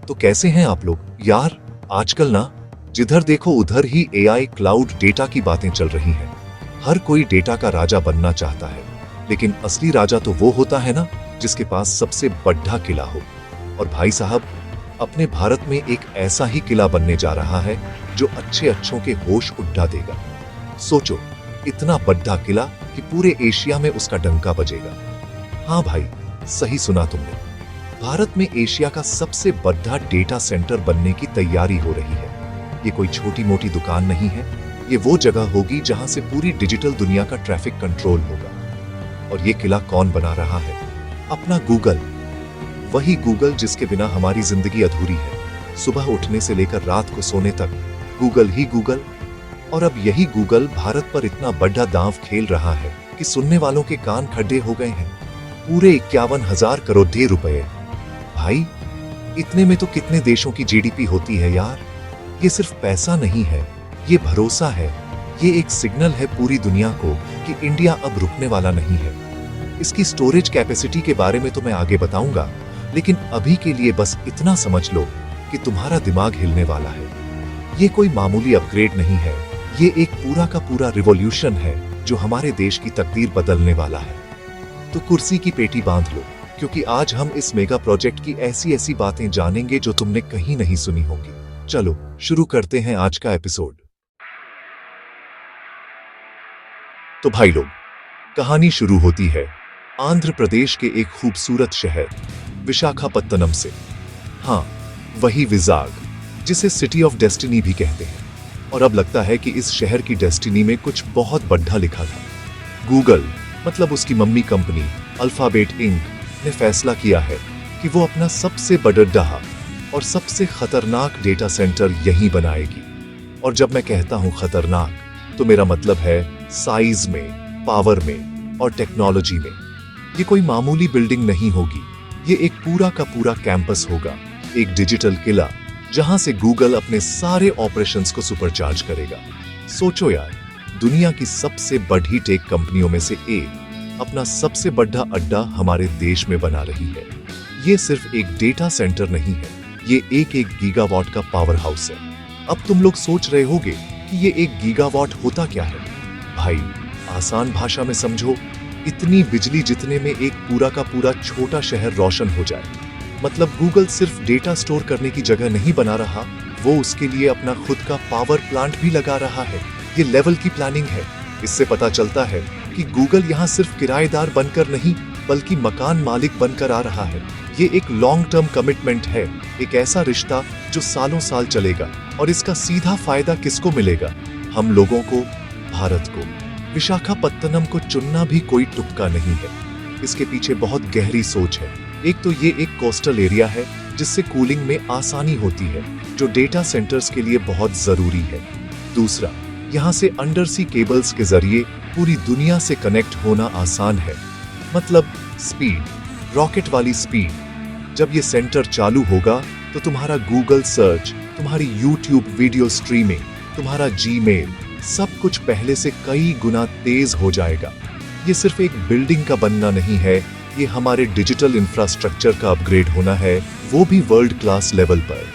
तो कैसे हैं आप लोग यार। आजकल ना जिधर देखो उधर ही एआई क्लाउड डेटा की बातें चल रही हैं। हर कोई डेटा का राजा बनना चाहता है, लेकिन असली राजा तो वो होता है ना जिसके पास सबसे बड़ा किला हो। और भाई साहब, अपने भारत में एक ऐसा ही किला बनने जा रहा है जो अच्छे अच्छों के होश उड़ा देगा। सोचो, इतना बड़ा किला कि पूरे एशिया में उसका डंका बजेगा। हाँ भाई, सही सुना तुमने। भारत में एशिया का सबसे बड़ा डेटा सेंटर बनने की तैयारी हो रही है। ये कोई छोटी मोटी दुकान नहीं है, ये वो जगह होगी जहां से पूरी डिजिटल दुनिया का ट्रैफिक कंट्रोल होगा। और ये किला कौन बना रहा है? अपना गूगल। वही गूगल जिसके बिना हमारी जिंदगी अधूरी है। सुबह उठने से लेकर रात को सोने तक गूगल ही गूगल। और अब यही गूगल भारत पर इतना बड़ा दांव खेल रहा है कि सुनने वालों के कान खड्डे हो गए हैं। पूरे 51,000 करोड़ रुपए। भाई, इतने में तो कितने देशों की जीडीपी होती है यार। ये सिर्फ पैसा नहीं है, ये भरोसा है। ये एक सिग्नल है पूरी दुनिया को कि इंडिया अब रुकने वाला नहीं है। इसकी स्टोरेज कैपेसिटी के बारे में तो मैं आगे बताऊंगा, लेकिन अभी के लिए बस इतना समझ लो कि तुम्हारा दिमाग हिलने वाला है। ये कोई मामूली अपग्रेड नहीं है, ये एक पूरा का पूरा रिवॉल्यूशन है जो हमारे देश की तकदीर बदलने वाला है। तो कुर्सी की पेटी बांध लो, क्योंकि आज हम इस मेगा प्रोजेक्ट की ऐसी ऐसी बातें जानेंगे जो तुमने कहीं नहीं सुनी होंगी। चलो शुरू करते हैं आज का एपिसोड। तो भाई लोग, कहानी शुरू होती है आंध्र प्रदेश के एक खूबसूरत शहर विशाखापत्तनम से। हाँ, वही विजाग, जिसे सिटी ऑफ डेस्टिनी भी कहते हैं। और अब लगता है कि इस शहर की डेस्टिनी में कुछ बहुत बड़ा लिखा था। गूगल, मतलब उसकी मम्मी कंपनी अल्फाबेट इंक, ने फैसला किया है कि वो अपना सबसे बड़ा और सबसे खतरनाक डेटा सेंटर यहीं बनाएगी। और जब मैं कहता हूं खतरनाक, तो मेरा मतलब है साइज में, पावर में और टेक्नोलॉजी में। ये कोई मामूली बिल्डिंग नहीं होगी, ये एक पूरा का पूरा कैंपस होगा, एक डिजिटल किला जहां से गूगल अपने सारे ऑपरेशंस को सुपरचार्ज करेगा। सोचो यार, दुनिया की सबसे बड़ी टेक कंपनियों में से एक अपना सबसे बड़ा अड्डा हमारे देश में बना रही है। ये सिर्फ एक डेटा सेंटर नहीं है, ये एक गीगावाट का पावर हाउस है। अब तुम लोग सोच रहे होगे कि ये एक गीगावाट होता क्या है। भाई, आसान भाषा में समझो, इतनी बिजली जितने में एक पूरा का पूरा छोटा शहर रोशन हो जाए। मतलब गूगल सिर्फ डेटा स्टोर करने की जगह नहीं बना रहा, वो उसके लिए अपना खुद का पावर प्लांट भी लगा रहा है। ये लेवल की प्लानिंग है। इससे पता चलता है कि गूगल यहाँ सिर्फ किराएदार बनकर नहीं, बल्कि मकान मालिक बनकर आ रहा है। ये एक लॉन्ग टर्म कमिटमेंट है, एक ऐसा रिश्ता जो सालों साल चलेगा। और इसका सीधा फायदा किसको मिलेगा? हम लोगों को, भारत को। विशाखापत्तनम को चुनना भी कोई तुक्का नहीं है, इसके पीछे बहुत गहरी सोच है। एक तो ये एक कोस्टल एरिया है जिससे कूलिंग में आसानी होती है, जो डेटा सेंटर्स के लिए बहुत जरूरी है। दूसरा, यहाँ से अंडर सी केबल्स के जरिए पूरी दुनिया से कनेक्ट होना आसान है। मतलब स्पीड, रॉकेट वाली स्पीड। जब ये सेंटर चालू होगा तो तुम्हारा गूगल सर्च, तुम्हारी यूट्यूब वीडियो स्ट्रीमिंग, तुम्हारा जीमेल, सब कुछ पहले से कई गुना तेज हो जाएगा। ये सिर्फ एक बिल्डिंग का बनना नहीं है, ये हमारे डिजिटल इंफ्रास्ट्रक्चर का अपग्रेड होना है, वो भी वर्ल्ड क्लास लेवल पर।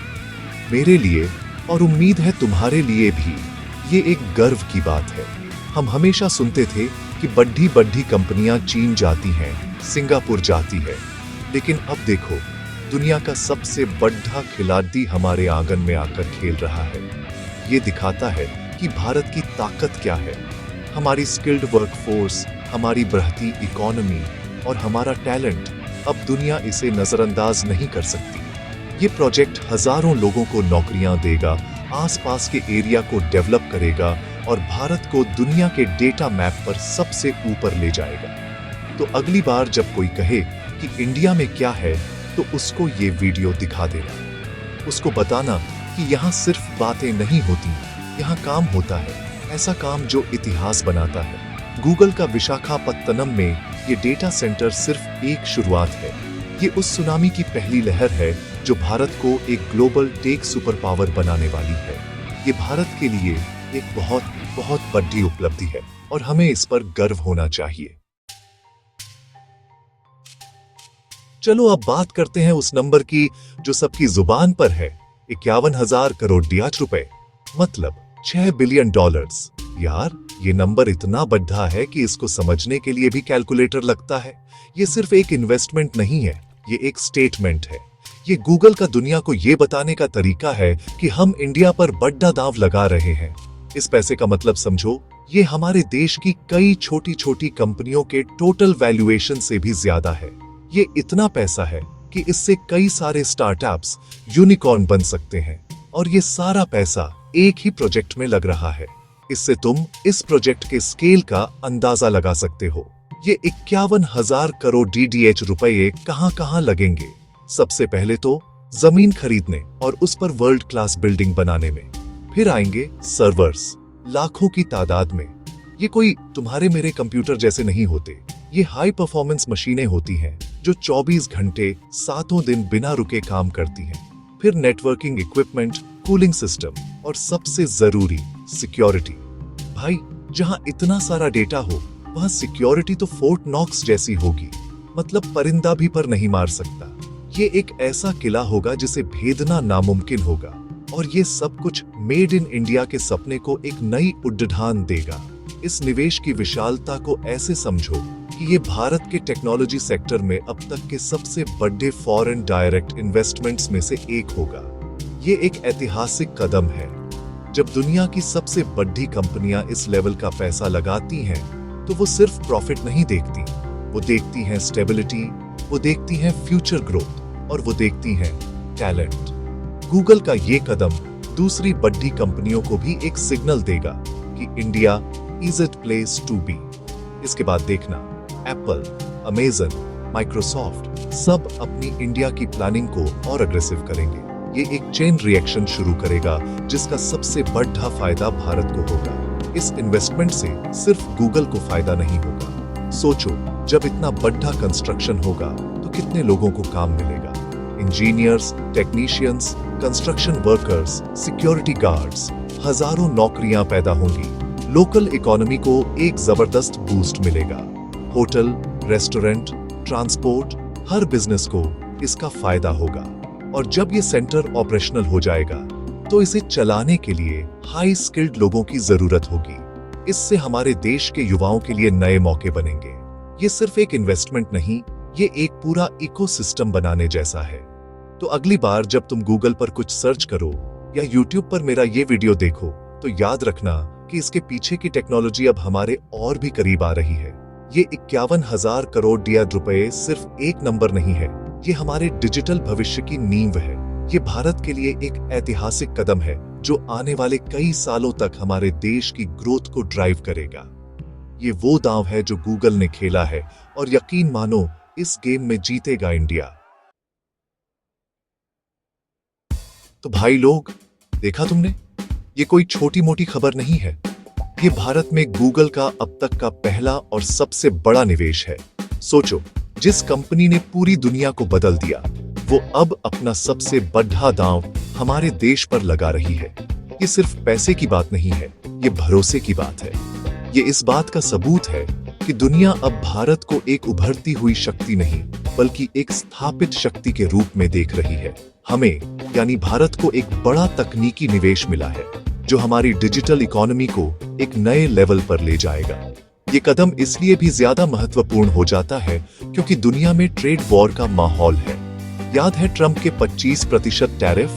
मेरे लिए, और उम्मीद है तुम्हारे लिए भी, ये एक गर्व की बात है। हम हमेशा सुनते थे कि बड़ी बड़ी कंपनियां चीन जाती हैं, सिंगापुर जाती है, लेकिन अब देखो, दुनिया का सबसे बड़ा खिलाड़ी हमारे आंगन में आकर खेल रहा है। ये दिखाता है कि भारत की ताकत क्या है। हमारी स्किल्ड वर्कफोर्स, हमारी बढ़ती इकोनॉमी और हमारा टैलेंट, अब दुनिया इसे नजरअंदाज नहीं कर सकती। ये प्रोजेक्ट हजारों लोगों को नौकरियां देगा, आसपास के एरिया को डेवलप करेगा और भारत को दुनिया के डेटा मैप पर सबसे ऊपर ले जाएगा। तो अगली बार जब कोई कहे कि इंडिया में क्या है, तो उसको ये वीडियो दिखा देना। उसको बताना कि यहाँ सिर्फ बातें नहीं होती, यहाँ काम होता है, ऐसा काम जो इतिहास बनाता है। गूगल का विशाखापत्तनम में ये डेटा सेंटर सिर्फ एक शुरुआत है। ये उस सुनामी की पहली लहर है जो भारत को एक ग्लोबल टेक सुपर पावर बनाने वाली है। ये भारत के लिए एक बहुत बहुत बड़ी उपलब्धि है और हमें इस पर गर्व होना चाहिए। चलो अब बात करते हैं उस नंबर की जो सबकी जुबान पर है, 51,000 करोड़ डियाच रुपए, मतलब 6 बिलियन डॉलर्स। यार ये नंबर इतना बड़ा है कि इसको समझने के लिए भी कैलकुलेटर लगता है। ये सिर्फ एक इन्वेस्टमेंट नहीं है, ये एक स्टेटमेंट है। ये गूगल का दुनिया को ये बताने का तरीका है कि हम इंडिया पर बड़ा दांव लगा रहे हैं। इस पैसे का मतलब समझो, ये हमारे देश की कई छोटी छोटी कंपनियों के टोटल वैल्यूएशन से भी ज्यादा है। ये इतना पैसा है कि इससे कई सारे स्टार्टअप्स यूनिकॉर्न बन सकते हैं, और ये सारा पैसा एक ही प्रोजेक्ट में लग रहा है। इससे तुम इस प्रोजेक्ट के स्केल का अंदाजा लगा सकते हो। ये 51,000 करोड़ DDH रुपए कहां कहां लगेंगे। सबसे पहले तो जमीन खरीदने और उस पर वर्ल्ड क्लास बिल्डिंग बनाने में। फिर आएंगे सर्वर्स, लाखों की तादाद में। ये कोई तुम्हारे मेरे कंप्यूटर जैसे नहीं होते, ये हाई परफॉर्मेंस मशीनें होती हैं जो 24 घंटे 7 दिन बिना रुके काम करती हैं। फिर नेटवर्किंग इक्विपमेंट, कूलिंग सिस्टम और सबसे जरूरी सिक्योरिटी। भाई जहां इतना सारा डेटा हो वहां सिक्योरिटी तो फोर्ट नॉक्स जैसी होगी, मतलब परिंदा भी पर नहीं मार सकता। ये एक ऐसा किला होगा जिसे भेदना नामुमकिन होगा, और ये सब कुछ मेड इन इंडिया के सपने को एक नई उड़ान देगा। इस निवेश की विशालता को ऐसे समझो कि ये भारत के टेक्नोलॉजी सेक्टर में अब तक के सबसे बड़े फॉरेन डायरेक्ट इन्वेस्टमेंट्स में से एक होगा। ये एक ऐतिहासिक कदम है। जब दुनिया की सबसे बड़ी कंपनियां इस लेवल का पैसा लगाती हैं, तो वो सिर्फ प्रॉफिट नहीं देखती, वो देखती हैं स्टेबिलिटी, वो देखती हैं फ्यूचर ग्रोथ, और वो देखती हैं टैलेंट। गूगल का ये कदम दूसरी बड़ी कंपनियों को भी एक सिग्नल देगा कि India is it place to be. इसके बाद देखना एप्पल, अमेजन, माइक्रोसॉफ्ट सब अपनी इंडिया की प्लानिंग को और अग्रेसिव करेंगे। ये एक चेन रिएक्शन शुरू करेगा जिसका सबसे बड़ा फायदा भारत को होगा। इस इन्वेस्टमेंट से सिर्फ गूगल को फायदा नहीं होगा। सोचो, जब इतना बड़ा कंस्ट्रक्शन होगा तो कितने लोगों को काम मिलेगा। Engineers, technicians, construction workers, security guards, हजारों नौकरियां पैदा होंगी। लोकल इकोनॉमी को एक जबरदस्त बूस्ट मिलेगा। होटल, रेस्टोरेंट, ट्रांसपोर्ट, हर बिजनेस को इसका फायदा होगा। और जब ये सेंटर ऑपरेशनल हो जाएगा तो इसे चलाने के लिए हाई स्किल्ड लोगों की जरूरत होगी। इससे हमारे देश के युवाओं के लिए नए मौके बनेंगे। ये सिर्फ एक इन्वेस्टमेंट नहीं, ये एक पूरा इकोसिस्टम बनाने जैसा है। तो अगली बार जब तुम गूगल पर कुछ सर्च करो या यूट्यूब पर मेरा ये वीडियो देखो, तो याद रखना कि इसके पीछे की टेक्नोलॉजी अब हमारे और भी करीब आ रही है। ये 51,000 करोड़ रुपए सिर्फ एक नंबर नहीं है, ये हमारे डिजिटल भविष्य की नींव है। ये भारत के लिए एक ऐतिहासिक कदम है जो आने वाले कई सालों तक हमारे देश की ग्रोथ को ड्राइव करेगा। ये वो दांव है जो गूगल ने खेला है, और यकीन मानो इस गेम में जीतेगा इंडिया। तो भाई लोग, देखा तुमने, ये कोई छोटी मोटी खबर नहीं है। ये भारत में गूगल का अब तक का पहला और सबसे बड़ा निवेश है। सोचो, जिस कंपनी ने पूरी दुनिया को बदल दिया, वो अब अपना सबसे बड़ा दांव हमारे देश पर लगा रही है। ये सिर्फ पैसे की बात नहीं है, ये भरोसे की बात है। ये इस बात का सबूत है कि दुनिया अब भारत को एक उभरती हुई शक्ति नहीं, बल्कि एक स्थापित शक्ति के रूप में देख रही है। हमें, यानी भारत को, एक बड़ा तकनीकी निवेश मिला है जो हमारी डिजिटल इकोनॉमी को एक नए लेवल पर ले जाएगा। ये कदम इसलिए भी ज्यादा महत्वपूर्ण हो जाता है क्योंकि दुनिया में ट्रेड वॉर का माहौल है। याद है ट्रंप के 25% टैरिफ?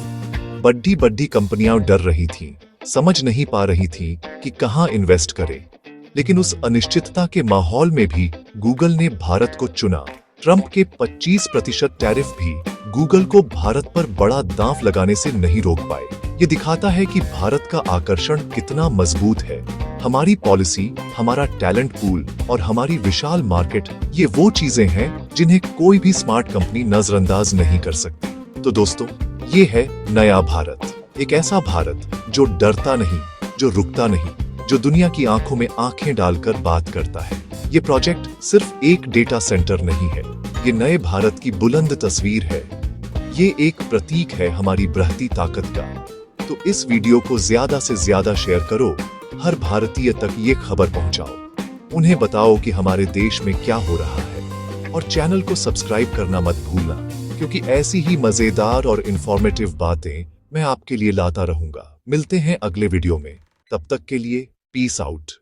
बड़ी बड़ी कंपनियां डर रही थीं, समझ नहीं पा रही थीं कि कहां इन्वेस्ट करें। लेकिन उस अनिश्चितता के माहौल में भी गूगल ने भारत को चुना। ट्रंप के 25% टैरिफ भी गूगल को भारत पर बड़ा दांव लगाने से नहीं रोक पाए। ये दिखाता है कि भारत का आकर्षण कितना मजबूत है। हमारी पॉलिसी, हमारा टैलेंट पूल और हमारी विशाल मार्केट, ये वो चीजें हैं जिन्हें कोई भी स्मार्ट कंपनी नजरअंदाज नहीं कर सकती। तो दोस्तों, ये है नया भारत, एक ऐसा भारत जो डरता नहीं, जो रुकता नहीं, जो दुनिया की आंखों में आंखें डालकर बात करता है। ये प्रोजेक्ट सिर्फ एक डेटा सेंटर नहीं है, ये नए भारत की बुलंद तस्वीर है। ये एक प्रतीक है हमारी बढ़ती ताकत का। तो इस वीडियो को ज्यादा से ज्यादा शेयर करो, हर भारतीय तक ये खबर पहुंचाओ। उन्हें बताओ कि हमारे देश में क्या हो रहा है। और चैनल को सब्सक्राइब करना मत भूलना, क्योंकि ऐसी ही मजेदार और इंफॉर्मेटिव बातें मैं आपके लिए लाता रहूंगा। मिलते हैं अगले वीडियो में, तब तक के लिए पीस आउट।